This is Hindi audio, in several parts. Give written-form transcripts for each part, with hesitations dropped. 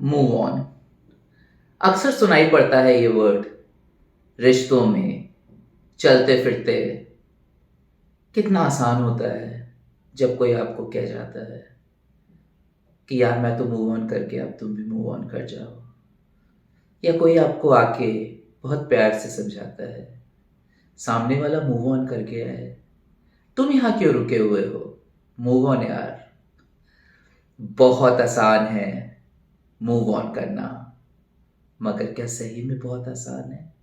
Move on. अक्सर सुनाई पड़ता है ये वर्ड रिश्तों में, चलते फिरते। कितना आसान होता है जब कोई आपको कह जाता है कि यार मैं तो मूव ऑन करके अब तुम भी मूव ऑन कर जाओ, या कोई आपको आके बहुत प्यार से समझाता है सामने वाला मूव ऑन करके है, तुम यहां क्यों रुके हुए हो, मूव ऑन यार। बहुत आसान है मूव ऑन करना, मगर क्या सही में बहुत आसान है?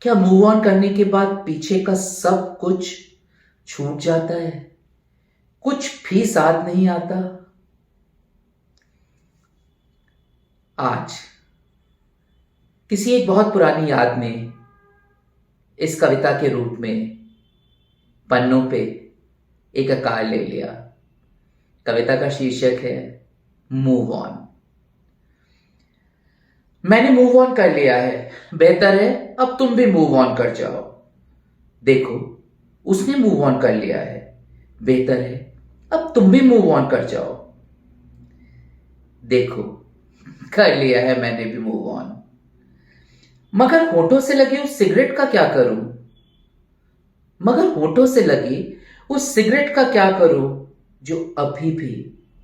क्या मूव ऑन करने के बाद पीछे का सब कुछ छूट जाता है, कुछ भी साथ नहीं आता? आज किसी एक बहुत पुरानी याद में इस कविता के रूप में पन्नों पे एक आकार ले लिया। कविता का शीर्षक है मूव ऑन। मैंने मूव ऑन कर लिया है, बेहतर है अब तुम भी मूव ऑन कर जाओ। देखो, उसने मूव ऑन कर लिया है, बेहतर है अब तुम भी मूव ऑन कर जाओ। देखो, कर लिया है मैंने भी मूव ऑन, मगर होठों से लगे उस सिगरेट का क्या करूं? मगर होठों से लगी उस सिगरेट का क्या करूं जो अभी भी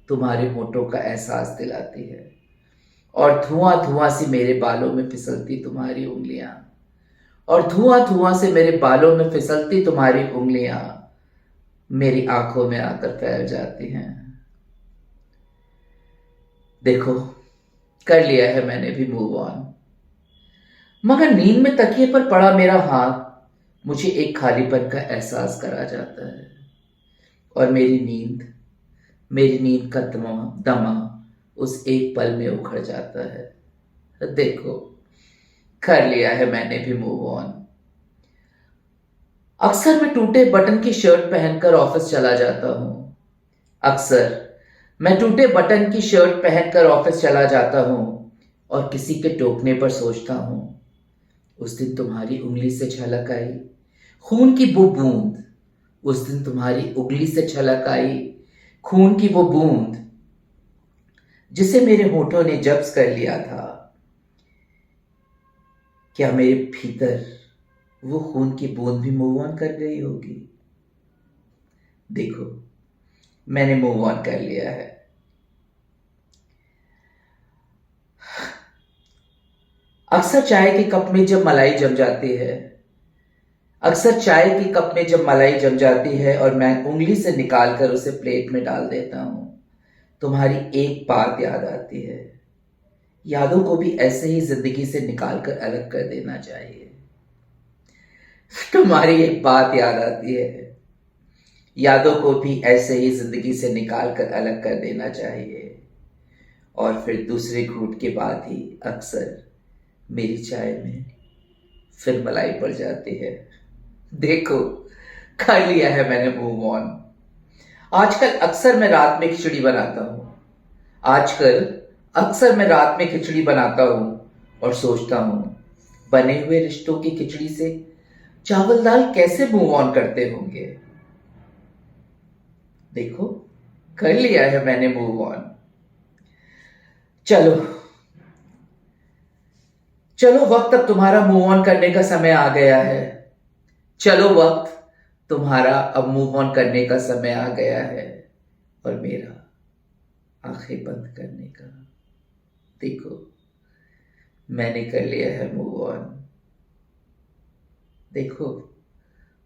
तुम्हारे होठों का एहसास दिलाती है, और धुआं धुआं सी मेरे बालों में फिसलती तुम्हारी उंगलियां, और धुआं धुआं से मेरे बालों में फिसलती तुम्हारी उंगलियां मेरी आंखों में आकर फैल जाती हैं। देखो, कर लिया है मैंने भी मूव ऑन, मगर नींद में तकिए पर पड़ा मेरा हाथ मुझे एक खालीपन का एहसास करा जाता है, और मेरी नींद का दमा उस एक पल में उखड़ जाता है। देखो, कर लिया है मैंने भी मूव ऑन। अक्सर मैं टूटे बटन की शर्ट पहनकर ऑफिस चला जाता हूं। अक्सर मैं टूटे बटन की शर्ट पहनकर ऑफिस चला जाता हूं, और किसी के टोकने पर सोचता हूं उस दिन तुम्हारी उंगली से छलक आई खून की वो बूंद, उस दिन तुम्हारी उंगली से छलक आई खून की वो बूंद जिसे मेरे होठों ने जब्स कर लिया था। क्या मेरे भीतर वो खून की बूंद भी मूव ऑन कर गई होगी? देखो, मैंने मूव ऑन कर लिया है। अक्सर चाय के कप में जब मलाई जम जाती है, अक्सर चाय के कप में जब मलाई जम जाती है और मैं उंगली से निकालकर उसे प्लेट में डाल देता हूं, तुम्हारी एक बात याद आती है। यादों को भी ऐसे ही जिंदगी से निकालकर अलग कर देना चाहिए। तुम्हारी एक बात याद आती है, यादों को भी ऐसे ही जिंदगी से निकाल कर अलग कर देना चाहिए, और फिर दूसरे घूंट के बाद ही अक्सर मेरी चाय में फिर मलाई पड़ जाती है। देखो, कर लिया है मैंने मूव ऑन। आजकल अक्सर मैं रात में खिचड़ी बनाता हूं। आजकल अक्सर मैं रात में खिचड़ी बनाता हूं और सोचता हूं बने हुए रिश्तों की खिचड़ी से चावल दाल कैसे मूव ऑन करते होंगे। देखो, कर लिया है मैंने मूव ऑन। चलो, चलो वक्त अब तुम्हारा मूव ऑन करने का समय आ गया है। चलो वक्त तुम्हारा अब मूव ऑन करने का समय आ गया है, और मेरा आंखें बंद करने का। देखो, मैंने कर लिया है मूव ऑन। देखो,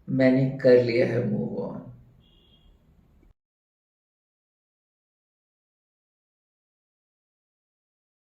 मैंने कर लिया है मूव ऑन।